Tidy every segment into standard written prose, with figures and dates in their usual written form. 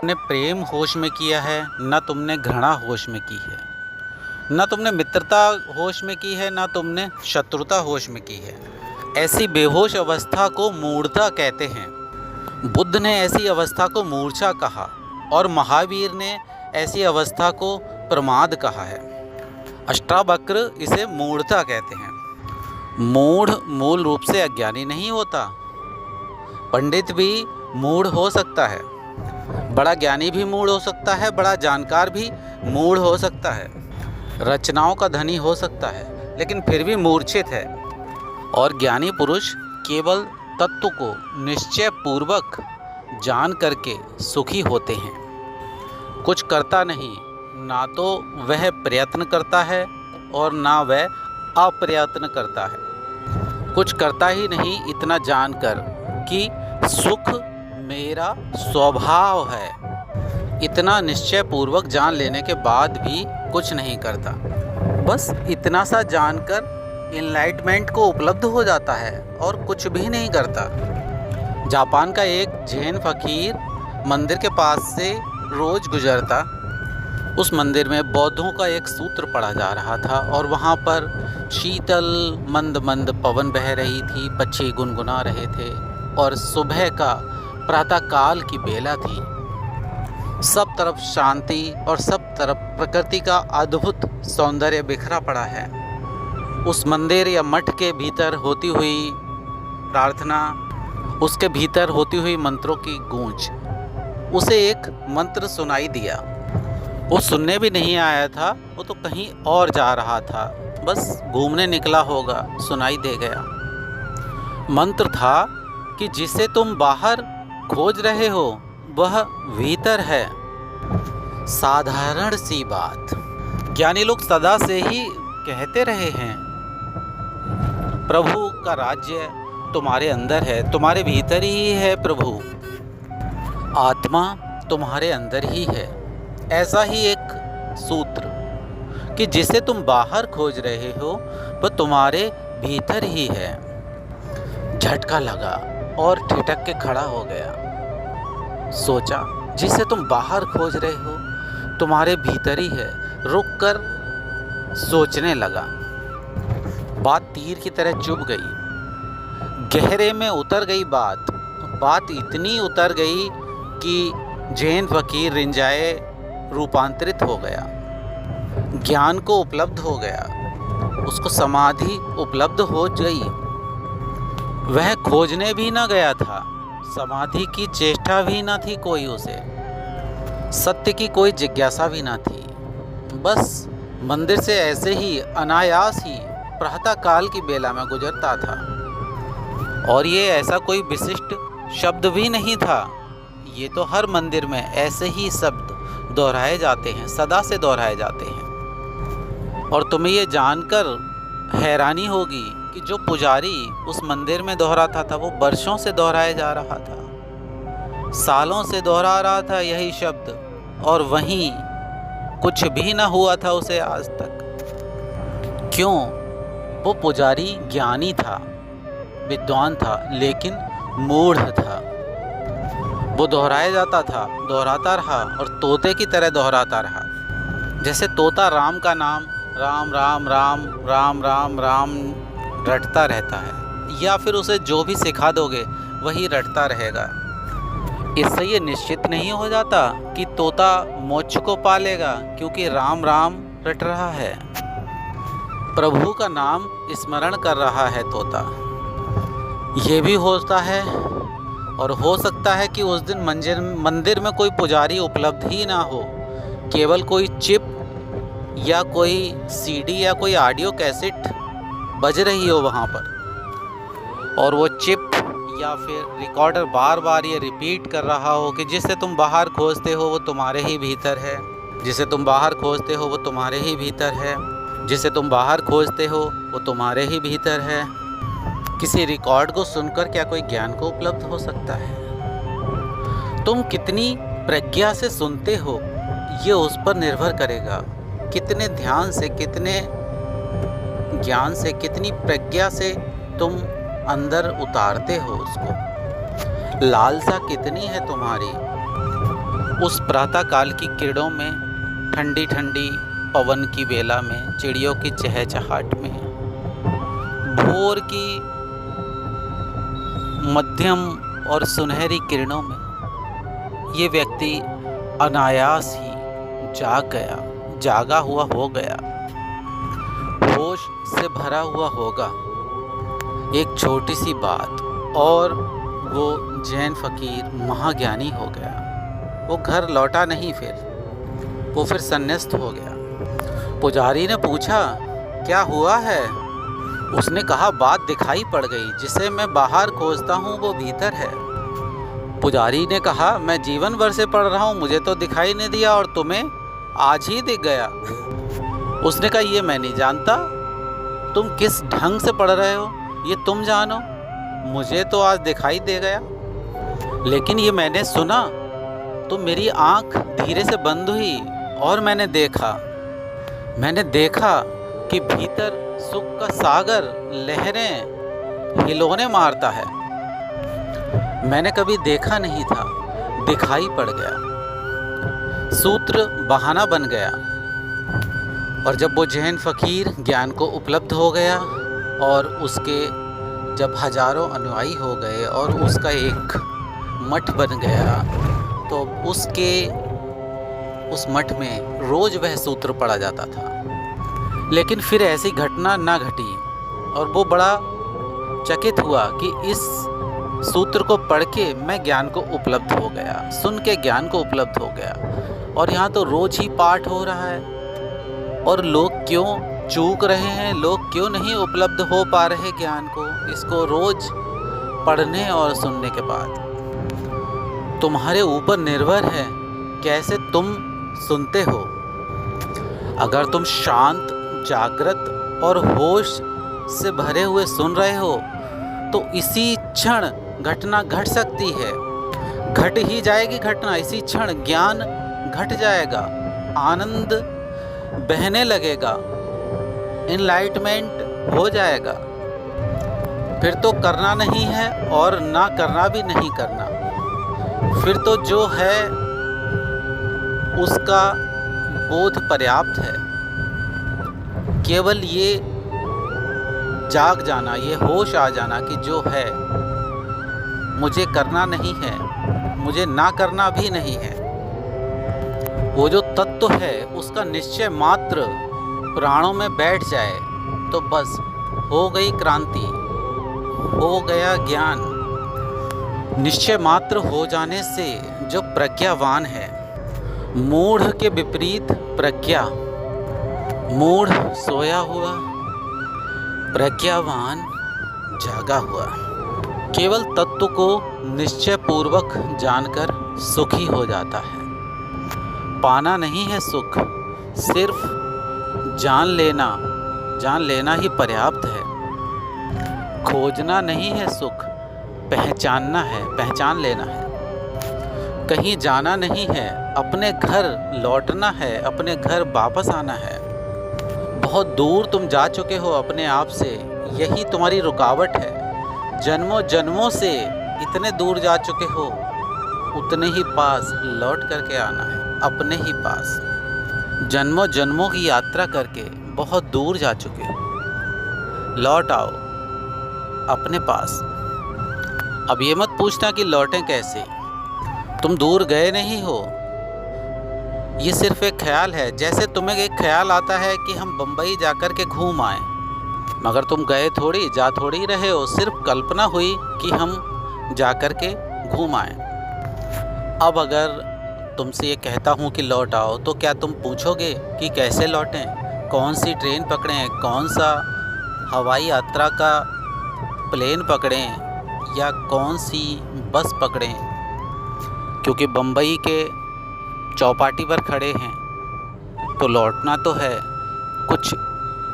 तुमने प्रेम होश में किया है, न तुमने घृणा होश में की है। न तुमने मित्रता होश में की है, न तुमने शत्रुता होश में की है। ऐसी बेहोश अवस्था को मूढ़ता कहते हैं। बुद्ध ने ऐसी अवस्था को मूर्छा कहा और महावीर ने ऐसी अवस्था को प्रमाद कहा है। अष्टावक्र इसे मूढ़ता कहते हैं। मूढ़ मूल रूप से अज्ञानी नहीं होता। पंडित भी मूढ़ हो सकता है, बड़ा ज्ञानी भी मूढ़ हो सकता है, बड़ा जानकार भी मूढ़ हो सकता है, रचनाओं का धनी हो सकता है, लेकिन फिर भी मूर्छित है। और ज्ञानी पुरुष केवल तत्व को निश्चय पूर्वक जान करके सुखी होते हैं। कुछ करता नहीं, ना तो वह प्रयत्न करता है और ना वह अप्रयत्न करता है। कुछ करता ही नहीं, इतना जानकर कि सुख मेरा स्वभाव है, इतना निश्चय पूर्वक जान लेने के बाद भी कुछ नहीं करता। बस इतना सा जानकर इनलाइटमेंट को उपलब्ध हो जाता है और कुछ भी नहीं करता। जापान का एक जैन फकीर मंदिर के पास से रोज गुजरता। उस मंदिर में बौद्धों का एक सूत्र पढ़ा जा रहा था और वहाँ पर शीतल मंद मंद पवन बह रही थी, पक्षी गुनगुना रहे थे और सुबह का प्रातःकाल की बेला थी। सब तरफ शांति और सब तरफ प्रकृति का अद्भुत सौंदर्य बिखरा पड़ा है। उस मंदिर या मठ के भीतर होती हुई प्रार्थना, उसके भीतर होती हुई मंत्रों की गूंज, उसे एक मंत्र सुनाई दिया। वो सुनने भी नहीं आया था, वो तो कहीं और जा रहा था, बस घूमने निकला होगा, सुनाई दे गया। मंत्र था कि जिसे तुम बाहर खोज रहे हो वह भीतर है। साधारण सी बात ज्ञानी लोग सदा से ही कहते रहे हैं, प्रभु का राज्य तुम्हारे अंदर है, तुम्हारे भीतर ही है प्रभु, आत्मा तुम्हारे अंदर ही है। ऐसा ही एक सूत्र कि जिसे तुम बाहर खोज रहे हो वह तुम्हारे भीतर ही है। झटका लगा और ठिठक के खड़ा हो गया। सोचा, जिसे तुम बाहर खोज रहे हो तुम्हारे भीतर ही है। रुक कर सोचने लगा। बात तीर की तरह चुभ गई, गहरे में उतर गई। बात इतनी उतर गई कि जैन फकीर रिंजाए रूपांतरित हो गया, ज्ञान को उपलब्ध हो गया, उसको समाधि उपलब्ध हो गई। वह खोजने भी न गया था, समाधि की चेष्टा भी न थी कोई उसे, सत्य की कोई जिज्ञासा भी न थी। बस मंदिर से ऐसे ही अनायास ही प्रातःकाल की बेला में गुजरता था। और ये ऐसा कोई विशिष्ट शब्द भी नहीं था, ये तो हर मंदिर में ऐसे ही शब्द दोहराए जाते हैं, सदा से दोहराए जाते हैं। और तुम्हें ये जानकर हैरानी होगी कि जो पुजारी उस मंदिर में दोहराता था वो वर्षों से दोहराया जा रहा था, सालों से दोहरा रहा था यही शब्द, और वहीं कुछ भी ना हुआ था उसे आज तक। क्यों? वो पुजारी ज्ञानी था, विद्वान था, लेकिन मूढ़ था। वो दोहराया जाता था, दोहराता रहा और तोते की तरह दोहराता रहा। जैसे तोता राम का नाम राम राम राम राम राम राम रटता रहता है, या फिर उसे जो भी सिखा दोगे वही रटता रहेगा। इससे ये निश्चित नहीं हो जाता कि तोता मोक्ष को पालेगा, क्योंकि राम राम रट रहा है, प्रभु का नाम स्मरण कर रहा है तोता। ये भी होता है और हो सकता है कि उस दिन मंदिर में कोई पुजारी उपलब्ध ही ना हो, केवल कोई चिप या कोई सीडी या कोई ऑडियो कैसेट बज रही हो वहाँ पर, और वो चिप या फिर रिकॉर्डर बार बार ये रिपीट कर रहा हो कि जिसे तुम बाहर खोजते हो वो तुम्हारे ही भीतर है, जिसे तुम बाहर खोजते हो वो तुम्हारे ही भीतर है, जिसे तुम बाहर खोजते हो वो तुम्हारे ही भीतर है। किसी रिकॉर्ड को सुनकर क्या कोई ज्ञान को उपलब्ध हो सकता है? तुम कितनी प्रज्ञा से सुनते हो ये उस पर निर्भर करेगा, कितने ध्यान से, कितने ज्ञान से, कितनी प्रज्ञा से तुम अंदर उतारते हो उसको। लालसा कितनी है तुम्हारी, उस प्रातःकाल की किरणों में, ठंडी ठंडी पवन की बेला में, चिड़ियों की चहचहाट में, भोर की मध्यम और सुनहरी किरणों में ये व्यक्ति अनायास ही जागा हुआ हो गया, होश से भरा हुआ होगा। एक छोटी सी बात और वो जैन फकीर महाज्ञानी हो गया। वो घर लौटा नहीं, वो फिर संन्यास्त हो गया। पुजारी ने पूछा, क्या हुआ है? उसने कहा, बात दिखाई पड़ गई, जिसे मैं बाहर खोजता हूँ वो भीतर है। पुजारी ने कहा, मैं जीवन भर से पढ़ रहा हूँ, मुझे तो दिखाई नहीं दिया और तुम्हें आज ही दिख गया। उसने कहा, ये मैं नहीं जानता, तुम किस ढंग से पढ़ रहे हो ये तुम जानो, मुझे तो आज दिखाई दे गया। लेकिन ये मैंने सुना, तो मेरी आँख धीरे से बंद हुई और मैंने देखा कि भीतर सुख का सागर लहरें हिलोने मारता है। मैंने कभी देखा नहीं था, दिखाई पड़ गया। सूत्र बहाना बन गया। और जब वो जैन फकीर ज्ञान को उपलब्ध हो गया और उसके जब हजारों अनुयायी हो गए और उसका एक मठ बन गया, तो उस मठ में रोज वह सूत्र पढ़ा जाता था। लेकिन फिर ऐसी घटना ना घटी और वो बड़ा चकित हुआ कि इस सूत्र को पढ़ के मैं ज्ञान को उपलब्ध हो गया, सुन के ज्ञान को उपलब्ध हो गया। और यहाँ तो रोज ही पाठ हो रहा है और लोग क्यों चूक रहे हैं, लोग क्यों नहीं उपलब्ध हो पा रहे ज्ञान को, इसको रोज पढ़ने और सुनने के बाद। तुम्हारे ऊपर निर्भर है कैसे तुम सुनते हो। अगर तुम शांत, जागृत और होश से भरे हुए सुन रहे हो तो इसी क्षण घटना घट सकती है, घट ही जाएगी घटना। इसी क्षण ज्ञान घट जाएगा, आनंद बहने लगेगा, इनलाइटमेंट हो जाएगा। फिर तो करना नहीं है और ना करना भी नहीं करना। फिर तो जो है उसका बोध पर्याप्त है। केवल ये जाग जाना, ये होश आ जाना कि जो है मुझे करना नहीं है, मुझे ना करना भी नहीं है। वो जो तत्व है उसका निश्चय मात्र प्राणों में बैठ जाए तो बस हो गई क्रांति, हो गया ज्ञान। निश्चय मात्र हो जाने से जो प्रज्ञावान है, मूढ़ के विपरीत प्रज्ञा, मूढ़ सोया हुआ, प्रज्ञावान जागा हुआ, केवल तत्व को निश्चय पूर्वक जानकर सुखी हो जाता है। पाना नहीं है सुख, सिर्फ जान लेना ही पर्याप्त है। खोजना नहीं है सुख, पहचानना है, पहचान लेना है। कहीं जाना नहीं है, अपने घर लौटना है, अपने घर वापस आना है। बहुत दूर तुम जा चुके हो अपने आप से, यही तुम्हारी रुकावट है। जन्मों जन्मों से इतने दूर जा चुके हो, उतने ही पास लौट करके आना है, अपने ही पास। जन्मों जन्मों की यात्रा करके बहुत दूर जा चुके हो, लौट आओ अपने पास। अब ये मत पूछना कि लौटें कैसे, तुम दूर गए नहीं हो, ये सिर्फ एक ख्याल है। जैसे तुम्हें एक ख्याल आता है कि हम बम्बई जाकर के घूम आए, मगर तुम गए थोड़ी, जा थोड़ी रहे हो, सिर्फ कल्पना हुई कि हम जाकर के घूम आए। अब अगर तुमसे ये कहता हूँ कि लौट आओ, तो क्या तुम पूछोगे कि कैसे लौटें, कौन सी ट्रेन पकड़ें, कौन सा हवाई यात्रा का प्लेन पकड़ें या कौन सी बस पकड़ें? क्योंकि बम्बई के चौपाटी पर खड़े हैं तो लौटना तो है, कुछ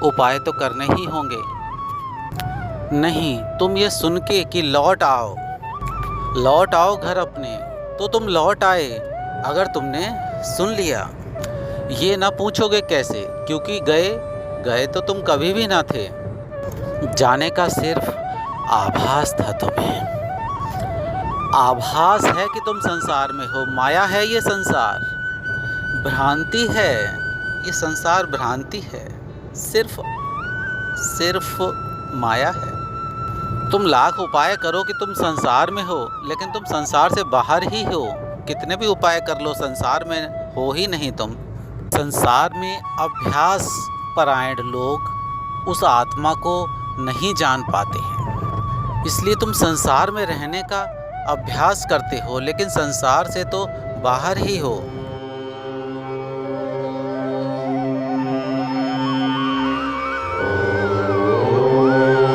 उपाय तो करने ही होंगे। नहीं, तुम ये सुन के कि लौट आओ घर अपने, तो तुम लौट आए। अगर तुमने सुन लिया, ये ना पूछोगे कैसे, क्योंकि गए तो तुम कभी भी ना थे। जाने का सिर्फ आभास था तुम्हें, आभास है कि तुम संसार में हो। माया है ये संसार, भ्रांति है ये संसार, भ्रांति है, सिर्फ माया है। तुम लाख उपाय करो कि तुम संसार में हो, लेकिन तुम संसार से बाहर ही हो। कितने भी उपाय कर लो, संसार में हो ही नहीं तुम। संसार में अभ्यास परायण लोग उस आत्मा को नहीं जान पाते हैं, इसलिए तुम संसार में रहने का अभ्यास करते हो, लेकिन संसार से तो बाहर ही हो।